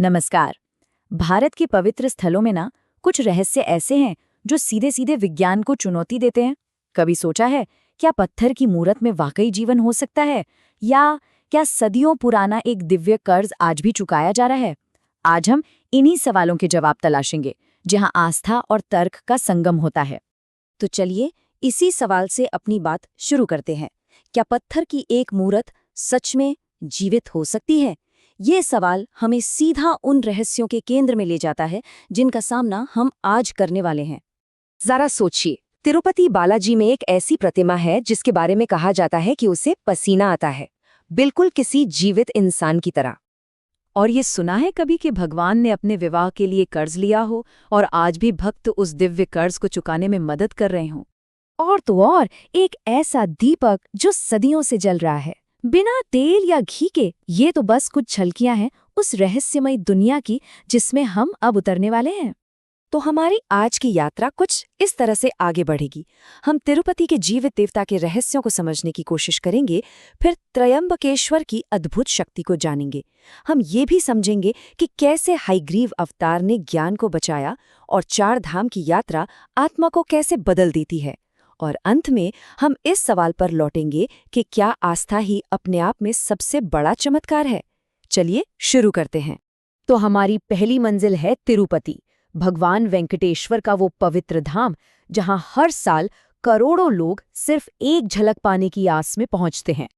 नमस्कार। भारत के पवित्र स्थलों में ना कुछ रहस्य ऐसे हैं जो सीधे सीधे विज्ञान को चुनौती देते हैं। कभी सोचा है क्या पत्थर की मूरत में वाकई जीवन हो सकता है, या क्या सदियों पुराना एक दिव्य कर्ज आज भी चुकाया जा रहा है? आज हम इन्हीं सवालों के जवाब तलाशेंगे, जहां आस्था और तर्क का संगम होता है। तो चलिए इसी सवाल से अपनी बात शुरू करते हैं। क्या पत्थर की एक मूरत सच में जीवित हो सकती है? ये सवाल हमें सीधा उन रहस्यों के केंद्र में ले जाता है जिनका सामना हम आज करने वाले हैं। जरा सोचिए, तिरुपति बालाजी में एक ऐसी प्रतिमा है जिसके बारे में कहा जाता है कि उसे पसीना आता है, बिल्कुल किसी जीवित इंसान की तरह। और ये सुना है कभी कि भगवान ने अपने विवाह के लिए कर्ज लिया हो और आज भी भक्त उस दिव्य कर्ज को चुकाने में मदद कर रहे हों। और तो और एक ऐसा दीपक जो सदियों से जल रहा है, बिना तेल या घी के। ये तो बस कुछ झलकियां हैं उस रहस्यमयी दुनिया की जिसमें हम अब उतरने वाले हैं। तो हमारी आज की यात्रा कुछ इस तरह से आगे बढ़ेगी। हम तिरुपति के जीवित देवता के रहस्यों को समझने की कोशिश करेंगे, फिर त्रयंबकेश्वर की अद्भुत शक्ति को जानेंगे। हम ये भी समझेंगे कि कैसे हयग्रीव अवतार ने ज्ञान को बचाया और 4 धाम की यात्रा आत्मा को कैसे बदल देती है। और अंत में हम इस सवाल पर लौटेंगे कि क्या आस्था ही अपने आप में सबसे बड़ा चमत्कार है। चलिए शुरू करते हैं। तो हमारी पहली मंजिल है तिरुपति, भगवान वेंकटेश्वर का वो पवित्र धाम जहां हर साल करोड़ों लोग सिर्फ एक झलक पाने की आस में पहुंचते हैं।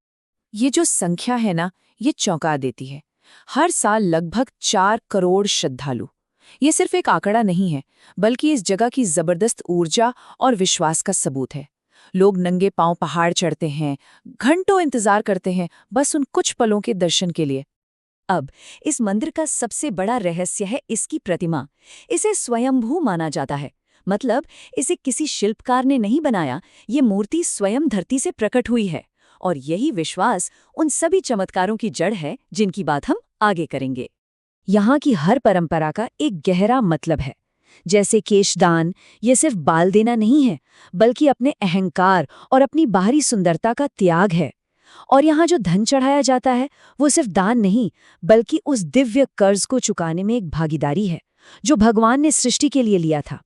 ये जो संख्या है ना, ये चौंका देती है। हर साल लगभग 4 करोड़ श्रद्धालु। ये सिर्फ एक आंकड़ा नहीं है, बल्कि इस जगह की जबरदस्त ऊर्जा और विश्वास का सबूत है। लोग नंगे पांव पहाड़ चढ़ते हैं, घंटों इंतजार करते हैं, बस उन कुछ पलों के दर्शन के लिए। अब इस मंदिर का सबसे बड़ा रहस्य है इसकी प्रतिमा। इसे स्वयंभू माना जाता है, मतलब इसे किसी शिल्पकार ने नहीं बनाया। ये मूर्ति स्वयं धरती से प्रकट हुई है, और यही विश्वास उन सभी चमत्कारों की जड़ है जिनकी बात हम आगे करेंगे। यहाँ की हर परंपरा का एक गहरा मतलब है। जैसे केशदान, ये सिर्फ बाल देना नहीं है, बल्कि अपने अहंकार और अपनी बाहरी सुंदरता का त्याग है। और यहाँ जो धन चढ़ाया जाता है, वो सिर्फ दान नहीं, बल्कि उस दिव्य कर्ज को चुकाने में एक भागीदारी है जो भगवान ने सृष्टि के लिए लिया था।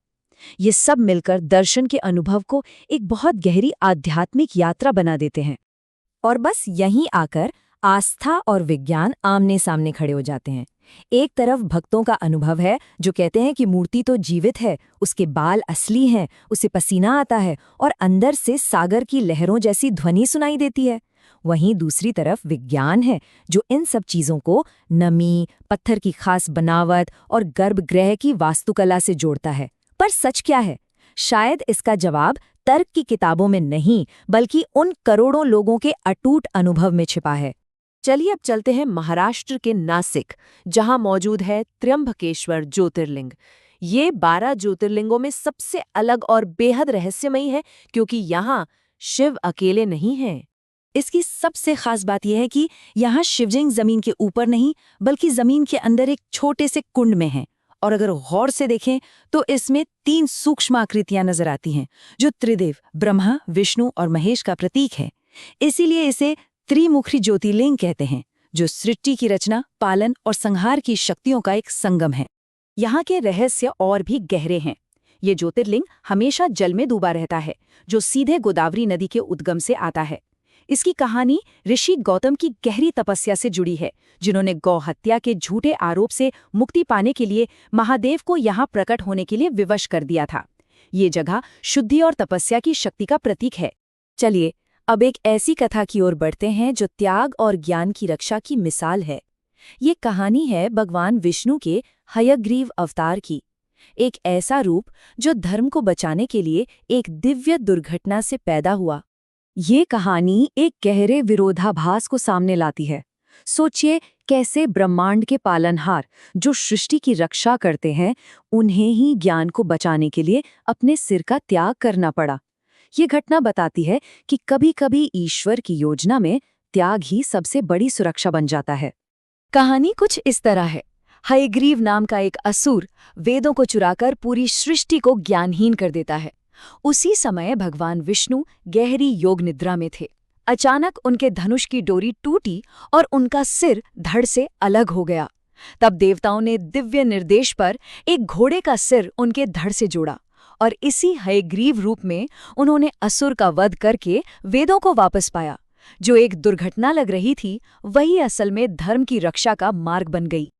ये सब मिलकर दर्शन के अनुभव को एक बहुत गहरी आध्यात्मिक यात्रा बना देते हैं। और बस यहीं आकर आस्था और विज्ञान आमने सामने खड़े हो जाते हैं। एक तरफ भक्तों का अनुभव है जो कहते हैं कि मूर्ति तो जीवित है, उसके बाल असली हैं, उसे पसीना आता है और अंदर से सागर की लहरों जैसी ध्वनि सुनाई देती है। वहीं दूसरी तरफ विज्ञान है जो इन सब चीजों को नमी, पत्थर की खास बनावट और गर्भगृह की वास्तुकला से जोड़ता है। पर सच क्या है? शायद इसका जवाब तर्क की किताबों में नहीं, बल्कि उन करोड़ों लोगों के अटूट अनुभव में छिपा है। चलिए अब चलते हैं महाराष्ट्र के नासिक, जहां मौजूद है त्र्यंबकेश्वर ज्योतिर्लिंग। ये 12 ज्योतिर्लिंगों में सबसे अलग और बेहद रहस्यमयी है, क्योंकि यहाँ शिव अकेले नहीं हैं। इसकी सबसे खास बात यह है कि यहाँ शिवलिंग जमीन के ऊपर नहीं, बल्कि जमीन के अंदर एक छोटे से कुंड में है। और अगर गौर से देखें तो इसमें 3 सूक्ष्म आकृतियां नजर आती हैं, जो त्रिदेव ब्रह्मा, विष्णु और महेश का प्रतीक है। इसीलिए इसे त्रिमुखी ज्योतिर्लिंग कहते हैं, जो सृष्टि की रचना, पालन और संहार की शक्तियों का एक संगम है। यहाँ के रहस्य और भी गहरे हैं। ये ज्योतिर्लिंग हमेशा जल में डूबा रहता है, जो सीधे गोदावरी नदी के उद्गम से आता है। इसकी कहानी ऋषि गौतम की गहरी तपस्या से जुड़ी है, जिन्होंने गौ हत्या के झूठे आरोप से मुक्ति पाने के लिए महादेव को यहाँ प्रकट होने के लिए विवश कर दिया था। ये जगह शुद्धि और तपस्या की शक्ति का प्रतीक है। चलिए अब एक ऐसी कथा की ओर बढ़ते हैं जो त्याग और ज्ञान की रक्षा की मिसाल है। ये कहानी है भगवान विष्णु के हयग्रीव अवतार की। एक ऐसा रूप जो धर्म को बचाने के लिए एक दिव्य दुर्घटना से पैदा हुआ। ये कहानी एक गहरे विरोधाभास को सामने लाती है। सोचिए कैसे ब्रह्मांड के पालनहार, जो सृष्टि की रक्षा करते हैं, उन्हें ही ज्ञान को बचाने के लिए अपने सिर का त्याग करना पड़ा। ये घटना बताती है कि कभी-कभी ईश्वर की योजना में त्याग ही सबसे बड़ी सुरक्षा बन जाता है। कहानी कुछ इस तरह है। हयग्रीव नाम का एक असुर वेदों को चुराकर पूरी सृष्टि को ज्ञानहीन कर देता है। उसी समय भगवान विष्णु गहरी योग निद्रा में थे। अचानक उनके धनुष की डोरी टूटी और उनका सिर धड़ से अलग हो गया। तब देवताओं ने दिव्य निर्देश पर एक घोड़े का सिर उनके धड़ से जोड़ा और इसी हयग्रीव रूप में उन्होंने असुर का वध करके वेदों को वापस पाया। जो एक दुर्घटना लग रही थी वही असल में धर्म की रक्षा का मार्ग बन गई।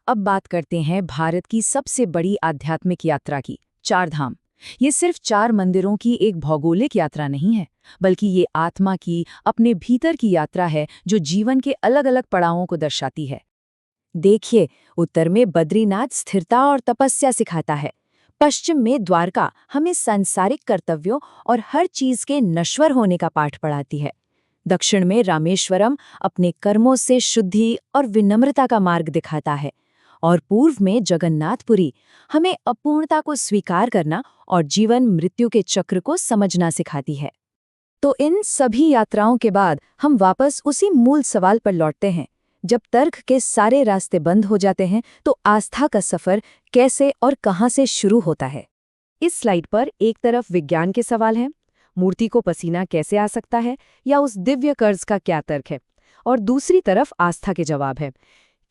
अब बात करते हैं भारत की सबसे बड़ी आध्यात्मिक यात्रा की, चारधाम। ये सिर्फ 4 मंदिरों की एक भौगोलिक यात्रा नहीं है, बल्कि ये आत्मा की, अपने भीतर की यात्रा है जो जीवन के अलग अलग पड़ावों को दर्शाती है। देखिए, उत्तर में बद्रीनाथ स्थिरता और तपस्या सिखाता है। पश्चिम में द्वारका हमें सांसारिक कर्तव्यों और हर चीज के नश्वर होने का पाठ पढ़ाती है। दक्षिण में रामेश्वरम अपने कर्मों से शुद्धि और विनम्रता का मार्ग दिखाता है। और पूर्व में जगन्नाथपुरी हमें अपूर्णता को स्वीकार करना और जीवन मृत्यु के चक्र को समझना सिखाती है। तो इन सभी यात्राओं के बाद हम वापस उसी मूल सवाल पर लौटते हैं। जब तर्क के सारे रास्ते बंद हो जाते हैं तो आस्था का सफर कैसे और कहां से शुरू होता है? इस स्लाइड पर एक तरफ विज्ञान के सवाल हैं, मूर्ति को पसीना कैसे आ सकता है या उस दिव्य कर्ज का क्या तर्क है, और दूसरी तरफ आस्था के जवाब है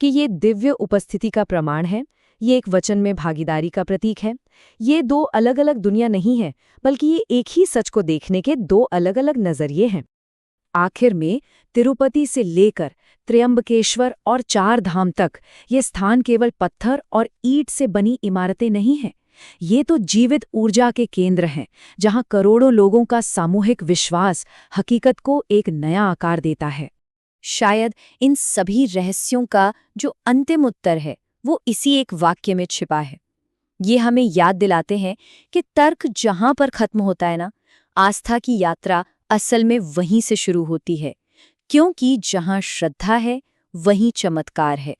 कि ये दिव्य उपस्थिति का प्रमाण है, ये एक वचन में भागीदारी का प्रतीक है। ये 2 अलग अलग दुनिया नहीं है, बल्कि ये एक ही सच को देखने के 2 अलग अलग नजरिए हैं। आखिर में तिरुपति से लेकर त्र्यंबकेश्वर और 4 धाम तक ये स्थान केवल पत्थर और ईंट से बनी इमारतें नहीं हैं। ये तो जीवित ऊर्जा के केंद्र हैं, जहां करोड़ों लोगों का सामूहिक विश्वास हकीकत को एक नया आकार देता है। शायद इन सभी रहस्यों का जो अंतिम उत्तर है वो इसी एक वाक्य में छिपा है। ये हमें याद दिलाते हैं कि तर्क जहां पर खत्म होता है ना, आस्था की यात्रा असल में वहीं से शुरू होती है, क्योंकि जहां श्रद्धा है वहीं चमत्कार है।